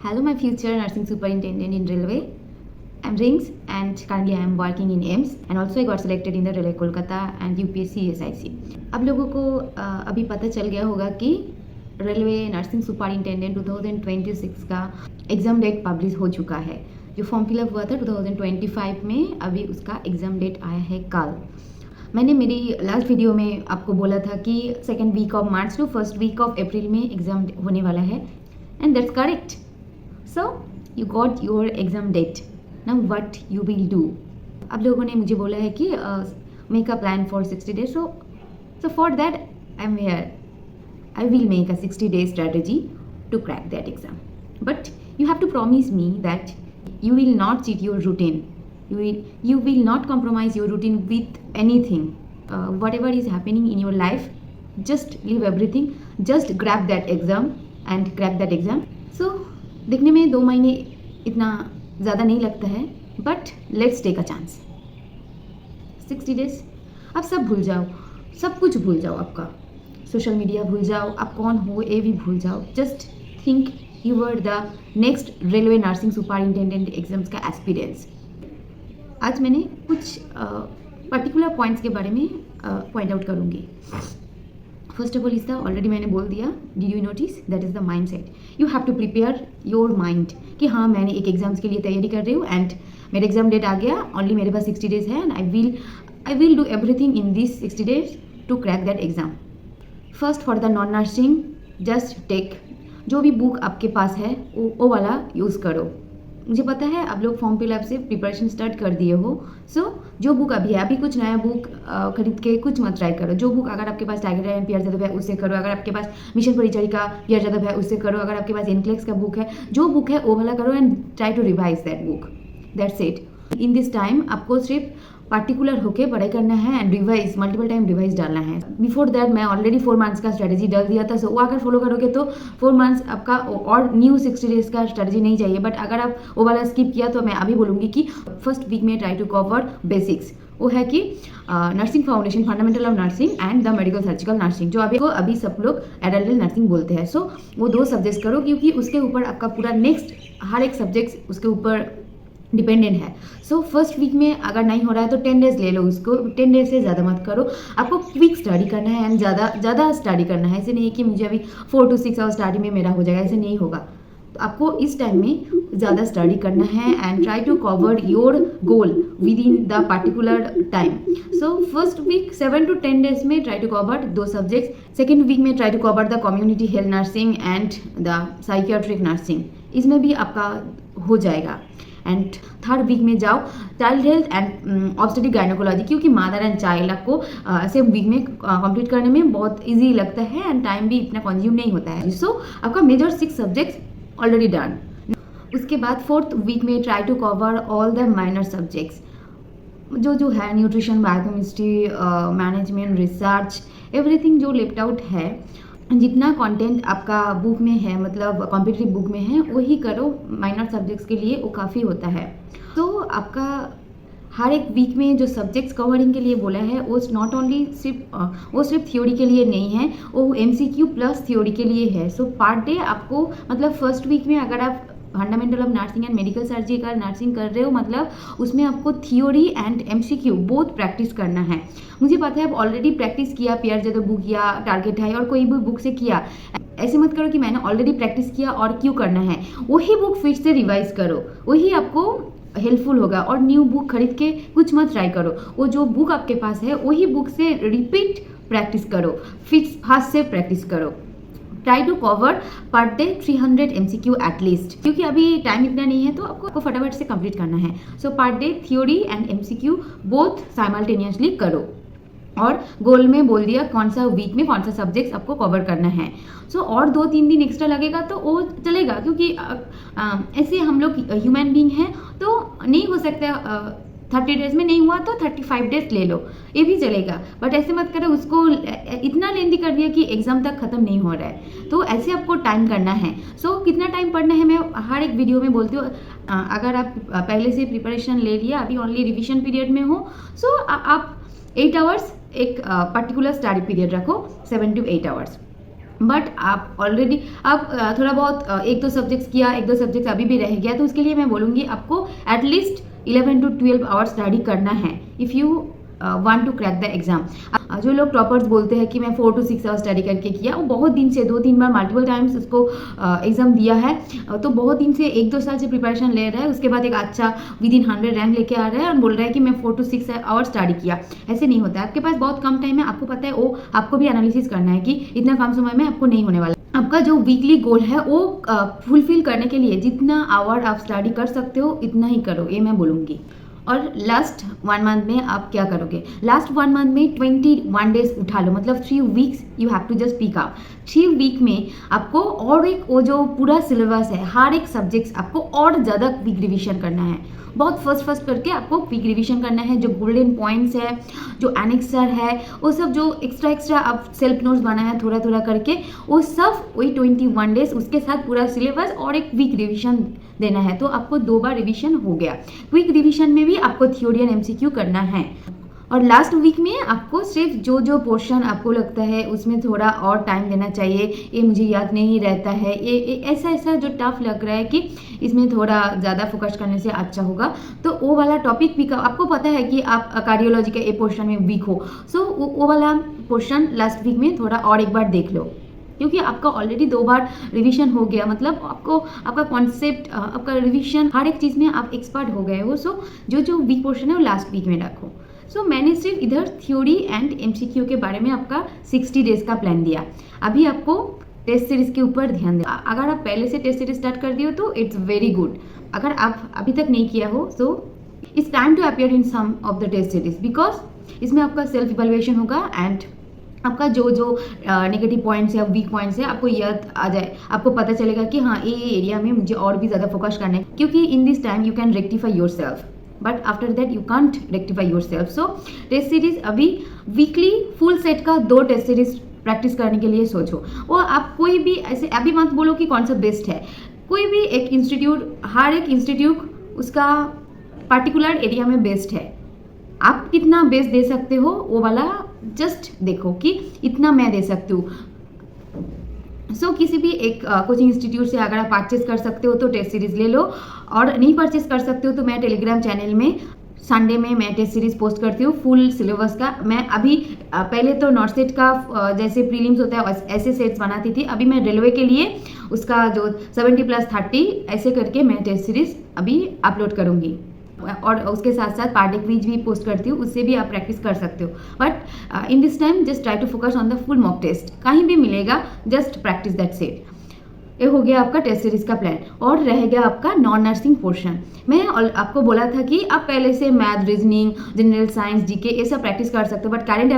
Hello, my future nursing superintendent in railway. I'm Rings and currently I am working in AIMS and also I got selected in the Railway Kolkata and UPSC SIC. अब लोगों को अभी पता चल गया होगा कि railway nursing superintendent 2026 का एग्ज़ाम डेट पब्लिश हो चुका है। जो फॉर्म फिलअप हुआ था 2025 में, अभी उसका एग्ज़ाम डेट आया है कल। मैंने मेरी लास्ट वीडियो में आपको बोला था कि second week of March to first week of April में एग्ज़ाम होने वाला है, and that's correct. So you got your exam date. Now what you will do. अब लोगों ने मुझे बोला है कि make a plan for 60 days, so for that I am here. I will make a 60-day strategy to crack that exam. But you have to promise me that you will not cheat your routine. You will not compromise your routine with anything. Whatever is happening in your life, just leave everything. Just grab that exam and crack that exam. So देखने में 2 महीने इतना ज़्यादा नहीं लगता है, but let's take a chance. 60 days, आप सब भूल जाओ, सब कुछ भूल जाओ आपका। सोशल मीडिया भूल जाओ, आप कौन हो ये भी भूल जाओ। Just think you are the next railway nursing superintendent exams का एस्पिरेंट्स। आज मैंने कुछ पर्टिकुलर पॉइंट्स के बारे में पॉइंट आउट करूँगी। फर्स्ट ऑफ ऑल इसका ऑलरेडी मैंने बोल दिया, did you notice, that is the mind set. You have to prepare your mind कि हाँ मैंने एक एग्जाम्स के लिए तैयारी कर रही हूँ एंड मेरा एग्जाम डेट आ गया, ऑनली मेरे पास 60 डेज है and I will do everything in this 60 days to crack that exam. First for the non nursing, just take जो भी बुक आपके पास है वो वाला यूज़ करो। मुझे पता है आप लोग फॉर्म फिलअप से प्रिपरेशन स्टार्ट कर दिए हो, सो जो बुक अभी है, अभी कुछ नया बुक खरीद के कुछ मत ट्राई करो। जो बुक अगर आपके पास टाइगर एंड पीआर जादव है उससे करो, अगर आपके पास मिशन परिचारिका पीआर जादव है उससे करो, अगर आपके पास एनक्लेक्स का बुक है, जो बुक है वो वाला करो and try to revise that book. That's it. In this time आपको सिर्फ पार्टिकुलर होके पढ़ाई करना है and revise multiple time revise डालना है। बिफोर दैट मैं ऑलरेडी 4 मंथ्स का स्ट्रेटजी डाल दिया था, सो वो अगर फॉलो करोगे तो 4 मंथ्स आपका और न्यू 60 डेज का स्ट्रेटजी नहीं चाहिए। बट अगर आप वो वाला स्किप किया तो मैं अभी बोलूँगी कि फर्स्ट वीक में ट्राई टू कवर बेसिक्स। वो है कि nursing foundation, fundamental of nursing and the medical surgical nursing, जो अभी सब लोग एडल्ट नर्सिंग बोलते हैं। सो वो 2 सब्जेक्ट्स करो, क्योंकि उसके ऊपर आपका पूरा नेक्स्ट हर एक सब्जेक्ट उसके ऊपर डिपेंडेंट है। सो फर्स्ट वीक में अगर नहीं हो रहा है तो 10 डेज ले लो उसको, 10 डेज से ज़्यादा मत करो। आपको क्विक स्टडी करना है एंड ज़्यादा स्टडी करना है। ऐसे नहीं कि मुझे अभी 4 to 6 आवर्स स्टडी में मेरा हो जाएगा, ऐसे नहीं होगा। तो आपको इस टाइम में ज़्यादा स्टडी करना है and try to cover your goal within the particular time. So first week 7 to 10 days में try to cover 2 subjects. Second week में try to cover the community health nursing and the psychiatric nursing, इसमें भी आपका हो जाएगा। And third week में जाओ child health and obstetric gynaecology, क्योंकि मदर एंड चाइल्ड आपको सेम वीक में कंप्लीट करने में बहुत इजी लगता है एंड टाइम भी इतना कंज्यूम नहीं होता है। सो आपका मेजर 6 सब्जेक्ट्स ऑलरेडी डन। उसके बाद 4th वीक में try to cover all the minor subjects जो है, nutrition, biochemistry, management, research, everything जो लेफ्ट आउट है। जितना कंटेंट आपका बुक में है, मतलब कॉम्पिटिटिव बुक में है, वही करो। माइनर सब्जेक्ट्स के लिए वो काफ़ी होता है। तो आपका हर एक वीक में जो सब्जेक्ट्स कवरिंग के लिए बोला है वो नॉट ओनली सिर्फ थ्योरी के लिए नहीं है, वो MCQ प्लस थ्योरी के लिए है। सो पर डे आपको, मतलब फर्स्ट वीक में अगर आप fundamental of nursing and medical surgical nursing कर रहे हो, मतलब उसमें आपको theory and MCQ both practice करना है। मुझे पता है आप ऑलरेडी प्रैक्टिस किया, पीआर जादव बुक या टारगेट है और कोई भी बुक से किया। ऐसे मत करो कि मैंने ऑलरेडी प्रैक्टिस किया और क्यों करना है। वही बुक फिर से रिवाइज करो, वही आपको हेल्पफुल होगा। और न्यू बुक खरीद के कुछ मत ट्राई करो, वो जो बुक आपके पास है वही बुक से रिपीट प्रैक्टिस करो, फिक्स फास्ट से प्रैक्टिस करो। Try to cover per day 300 MCQ at least, क्योंकि अभी टाइम इतना नहीं है तो आपको फटाफट से कंप्लीट करना है। So per day theory and MCQ both simultaneously करो। और गोल में बोल दिया कौन सा वीक में कौन सा सब्जेक्ट्स आपको कवर करना है। सो और 2-3 दिन एक्स्ट्रा लगेगा तो वो चलेगा, क्योंकि ऐसे हम लोग ह्यूमन बीइंग हैं, तो नहीं हो सकता 30 डेज में नहीं हुआ तो 35 डेज ले लो, ये भी चलेगा। बट ऐसे मत करो उसको इतना लेंदी कर दिया कि एग्जाम तक खत्म नहीं हो रहा है। तो ऐसे आपको टाइम करना है। सो कितना टाइम पढ़ना है मैं हर एक वीडियो में बोलती हूँ। अगर आप पहले से प्रिपरेशन ले लिया, अभी ओनली रिविजन पीरियड में हो, सो आप 8 आवर्स एक पर्टिकुलर स्टडी पीरियड रखो, 7 to 8 आवर्स। बट आप ऑलरेडी आप थोड़ा बहुत एक दो सब्जेक्ट्स किया, एक दो सब्जेक्ट्स अभी भी रह गया, तो उसके लिए मैं बोलूँगी आपको एटलीस्ट 11 to 12 आवर्स स्टडी करना है if you want to crack the exam. जो लोग टॉपर्स बोलते हैं कि मैं 4 to 6 आवर्स स्टडी करके किया, वो बहुत दिन से 2-3 बार मल्टीपल टाइम्स उसको एग्जाम दिया है, तो बहुत दिन से 1-2 साल से प्रिपरेशन ले रहा है, उसके बाद एक अच्छा विद इन 100 रैंक लेके आ रहा है और बोल रहा है कि मैं 4 to 6 आवर्स स्टडी किया। ऐसे नहीं होता है, आपके पास बहुत कम टाइम है, आपको पता है, वो आपको भी एनालिसिस करना है कि इतना कम समय में आपको नहीं होने वाला। आपका जो वीकली गोल है वो फुलफिल करने के लिए जितना आवर आप स्टडी कर सकते हो इतना ही करो, ये मैं बोलूँगी। और लास्ट 1 मंथ में आप क्या करोगे? लास्ट 1 मंथ में 21 डेज उठा लो, मतलब 3 weeks you have to just pick up. 3 week में आपको और एक वो जो पूरा सिलेबस है, हर एक सब्जेक्ट्स आपको और ज़्यादा क्विक रिविजन करना है। बहुत फर्स्ट करके आपको क्विक रिविजन करना है। जो गोल्डन पॉइंट्स है, जो एनेक्सर है, वो सब जो एक्स्ट्रा आप सेल्फ नोट्स बनाया है थोड़ा थोड़ा करके, वो सब वही 21 डेज उसके साथ पूरा सिलेबस और एक क्विक रिविजन देना है, तो आपको 2 बार रिविजन हो गया। क्विक रिविजन में भी आपको थ्योरी एंड एमसीक्यू करना है। और लास्ट वीक में आपको सिर्फ जो पोर्शन आपको लगता है उसमें थोड़ा और टाइम देना चाहिए, ये मुझे याद नहीं रहता है, ये ऐसा जो टफ लग रहा है कि इसमें थोड़ा ज़्यादा फोकस करने से अच्छा होगा, तो वो वाला टॉपिक भी आपको पता है कि आप कार्डियोलॉजी के ए पोर्शन में वीक हो, सो वो वाला पोर्शन लास्ट वीक में थोड़ा और एक बार देख लो, क्योंकि आपका ऑलरेडी 2 बार रिवीजन हो गया, मतलब आपका कॉन्सेप्ट, आपका रिवीजन, हर एक चीज़ में आप एक्सपर्ट हो गए हो। सो जो वीक पोर्शन है वो लास्ट वीक में रखो। सो मैंने सिर्फ इधर थ्योरी एंड एमसीक्यू के बारे में आपका 60 डेज का प्लान दिया। अभी आपको टेस्ट सीरीज के ऊपर ध्यान देना। अगर आप पहले से टेस्ट सीरीज स्टार्ट कर दिए हो तो इट्स वेरी गुड। अगर आप अभी तक नहीं किया हो so it's time to appear in some of the test series, because इसमें आपका सेल्फ इवैल्यूएशन होगा एंड आपका जो नेगेटिव पॉइंट्स है, वीक पॉइंट्स है, आपको याद आ जाए, आपको पता चलेगा कि हाँ ये एरिया में मुझे और भी ज़्यादा फोकस करना है, क्योंकि in this time you can rectify yourself, but after that you can't rectify yourself. So test series अभी वीकली फुल सेट का 2 टेस्ट सीरीज प्रैक्टिस करने के लिए सोचो। और आप कोई भी ऐसे अभी मत बोलो कि कौन सा बेस्ट है, कोई भी एक इंस्टीट्यूट, हर एक इंस्टीट्यूट उसका पर्टिकुलर एरिया में बेस्ट है। आप कितना बेस्ट दे सकते हो वो वाला जस्ट देखो कि इतना मैं दे सकती हूँ। सो किसी भी एक कोचिंग इंस्टीट्यूट से अगर आप परचेस कर सकते हो तो टेस्ट सीरीज ले लो, और नहीं परचेस कर सकते हो तो मैं टेलीग्राम चैनल में संडे में मैं टेस्ट सीरीज पोस्ट करती हूँ फुल सिलेबस का। मैं अभी पहले तो नॉर्थ सेट का जैसे प्रीलिम्स होता है ऐसे सेट्स बनाती थी, अभी मैं रेलवे के लिए उसका जो 70+30 ऐसे करके मैं टेस्ट सीरीज अभी अपलोड करूँगी, और उसके साथ साथ पार्ट डे क्विज भी पोस्ट करती हूँ, उससे भी आप प्रैक्टिस कर सकते हो। But in this time just try to focus on the full mock test, कहीं भी मिलेगा जस्ट प्रैक्टिस दैट्स इट। ये हो गया आपका टेस्ट सीरीज का प्लान, और रह गया आपका नॉन नर्सिंग पोर्शन। मैं आपको बोला था कि आप पहले से math, reasoning, general science, GK ये सब प्रैक्टिस कर सकते हो, बट करंट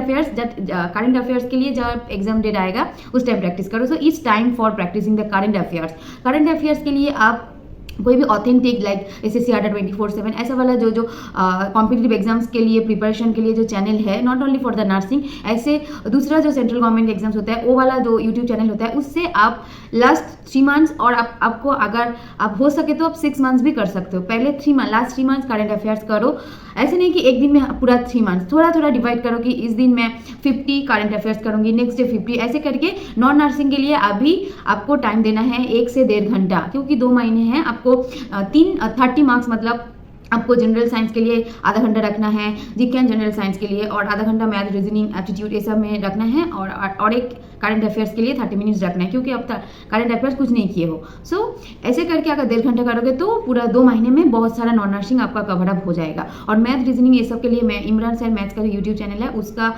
अफेयर्स के लिए जब एग्जाम डेट आएगा उस टाइम प्रैक्टिस करो। So it's time for practicing the current affairs के लिए आप कोई भी ऑथेंटिक लाइक SSC ADA 24/7 ऐसा वाला जो कॉम्पिटिटिव एग्जाम्स के लिए प्रिपरेशन के लिए जो चैनल है, not only for the nursing, ऐसे दूसरा जो सेंट्रल गवर्नमेंट एग्जाम्स होता है वो वाला जो यूट्यूब चैनल होता है, उससे आप लास्ट 3 मंथ्स और आपको अगर आप हो सके तो आप 6 मंथ्स भी कर सकते हो। पहले लास्ट 3 मंथ्स करंट अफेयर्स करो, ऐसे नहीं कि एक दिन में पूरा 3 मंथ्स, थोड़ा थोड़ा डिवाइड करो कि इस दिन मैं 50 करंट अफेयर्स करूंगी, नेक्स्ट डे 50, ऐसे करके। नॉन नर्सिंग के लिए अभी आपको टाइम देना है 1 से 1.5 घंटा, क्योंकि 2 महीने हैं। आपको 30 मार्क्स, मतलब आपको जनरल साइंस के लिए आधा घंटा रखना है, जीके एंड जनरल साइंस के लिए, और आधा घंटा मैथ, रीजनिंग, एप्टीट्यूड ये सब में रखना है, और एक करंट अफेयर्स के लिए 30 मिनट्स रखना है, क्योंकि अब तक करंट अफेयर्स कुछ नहीं किए हो। सो ऐसे करके अगर 1.5 घंटा करोगे तो पूरा 2 महीने में बहुत सारा नॉन नर्सिंग आपका कवर अप हो जाएगा। और मैथ, रीजनिंग ये सब के लिए मैं इमरान सर मैथ्स का यूट्यूब चैनल है उसका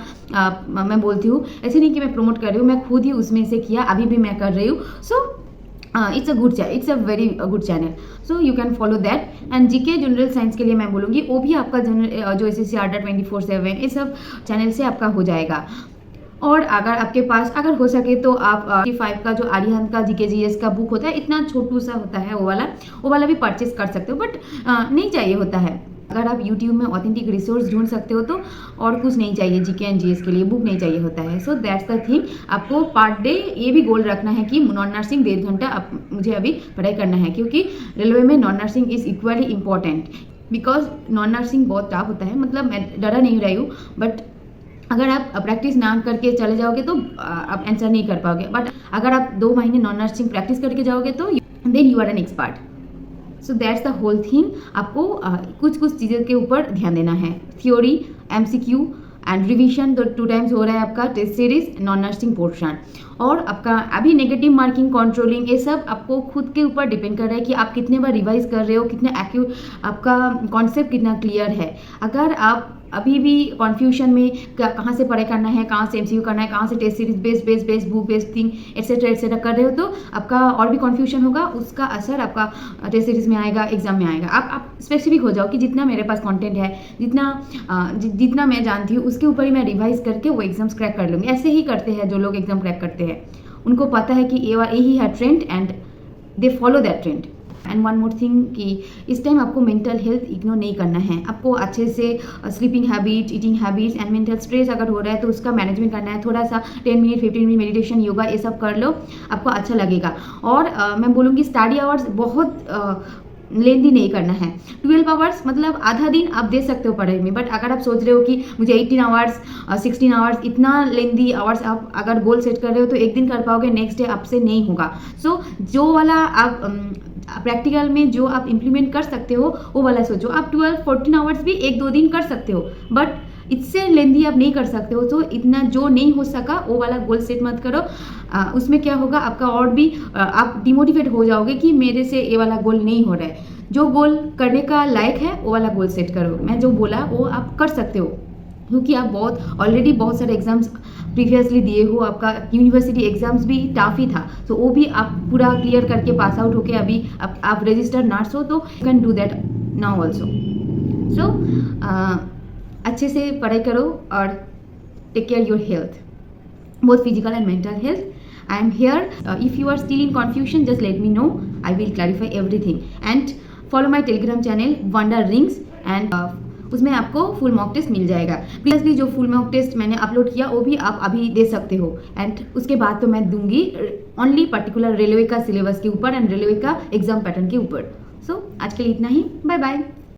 मैं बोलती हूँ, ऐसे नहीं कि मैं प्रमोट कर रही हूँ, मैं खुद ही उसमें से किया, अभी भी मैं कर रही हूँ। So it's a very good channel, so you can follow that. And GK general science के लिए मैं बोलूँगी वो भी आपका जो SSC ADA 24/7 ये सब चैनल से आपका हो जाएगा। और अगर आपके पास अगर हो सके तो आप 5 का जो आर्यहंत का जीके जीएस का बुक होता है, इतना छोटू सा होता है वो वाला भी परचेस कर सकते हो, बट नहीं चाहिए होता है। अगर आप YouTube में ऑथेंटिक रिसोर्स ढूंढ सकते हो तो और कुछ नहीं चाहिए, जीके एंड जीएस के लिए बुक नहीं चाहिए होता है। सो दैट्स द थिंग। आपको पर डे ये भी गोल रखना है कि नॉन नर्सिंग 1.5 घंटा मुझे अभी पढ़ाई करना है, क्योंकि रेलवे में non nursing is equally important, because non nursing बहुत टफ होता है। मतलब मैं डरा नहीं रही हूँ, बट अगर आप प्रैक्टिस ना करके चले जाओगे तो आप आंसर नहीं कर पाओगे, बट अगर आप 2 महीने नॉन नर्सिंग प्रैक्टिस करके जाओगे तो then you are an expert. So that's the whole thing. आपको कुछ कुछ चीज़ों के ऊपर ध्यान देना है, थ्योरी, MCQ एंड रिवीजन। तो 2 टाइम्स हो रहा है आपका test series, non nursing portion, और आपका अभी नेगेटिव मार्किंग, कंट्रोलिंग, ये सब आपको खुद के ऊपर डिपेंड कर रहा है कि आप कितने बार रिवाइज कर रहे हो, कितने आपका कॉन्सेप्ट कितना क्लियर है। अगर आप अभी भी कन्फ्यूजन में कहाँ से पढ़ाई करना है, कहाँ से MCQ करना है, कहाँ से test series based book based thing etcetera कर रहे हो, तो आपका और भी कन्फ्यूजन होगा, उसका असर आपका टेस्ट सीरीज में आएगा, एग्जाम में आएगा। आप स्पेसिफिक हो जाओ कि जितना मेरे पास कंटेंट है, जितना मैं जानती हूँ उसके ऊपर ही मैं रिवाइज करके वो एग्जाम्स क्रैक कर लूँगी। ऐसे ही करते हैं जो लोग एग्जाम क्रैक करते हैं, उनको पता है कि यही है trend and they follow that trend. And one more thing कि इस टाइम आपको मेंटल हेल्थ इग्नोर नहीं करना है। आपको अच्छे से sleeping habit, eating habits and mental stress अगर हो रहा है तो उसका मैनेजमेंट करना है। थोड़ा सा 10 मिनट 15 मिनट मेडिटेशन, योगा, ये सब कर लो, आपको अच्छा लगेगा। और मैं बोलूँगी स्टडी आवर्स बहुत लेंदी नहीं करना है। 12 आवर्स मतलब आधा दिन आप दे सकते हो पढ़ाई में, बट अगर आप सोच रहे हो कि मुझे 18 आवर्स 16 आवर्स इतना लेंदी आवर्स आप अगर गोल सेट कर रहे हो तो एक दिन कर पाओगे, नेक्स्ट डे आपसे नहीं होगा। सो जो वाला आप प्रैक्टिकल में जो आप इम्प्लीमेंट कर सकते हो वो वाला सोचो। आप 12-14 आवर्स भी 1-2 दिन कर सकते हो, बट इससे लेंदी आप नहीं कर सकते हो। तो इतना जो नहीं हो सका वो वाला गोल सेट मत करो। उसमें क्या होगा, आपका और भी आप डिमोटिवेट हो जाओगे कि मेरे से ये वाला गोल नहीं हो रहा है। जो गोल करने का लायक है वो वाला गोल सेट करो। मैं जो बोला वो आप कर सकते हो, क्योंकि आप ऑलरेडी बहुत सारे एग्जाम्स प्रीवियसली दिए हो। आपका यूनिवर्सिटी एग्जाम्स भी टफ ही था, तो वो भी आप पूरा क्लियर करके पास आउट होके अभी आप रजिस्टर्ड नर्स हो, तो you can do that now also. सो अच्छे से पढ़ाई करो और take care your health, both physical and mental health. I am here. If you are still in confusion, just let me know. I will clarify everything. And follow my Telegram channel Wonder Rings, and उसमें आपको full mock test मिल जाएगा। Previously जो full mock test मैंने upload किया वो भी आप अभी दे सकते हो। एंड उसके बाद तो मैं दूंगी ओनली पर्टिकुलर रेलवे का सिलेबस के ऊपर एंड रेलवे का एग्जाम पैटर्न के ऊपर। सो आज के लिए इतना ही, बाय बाय।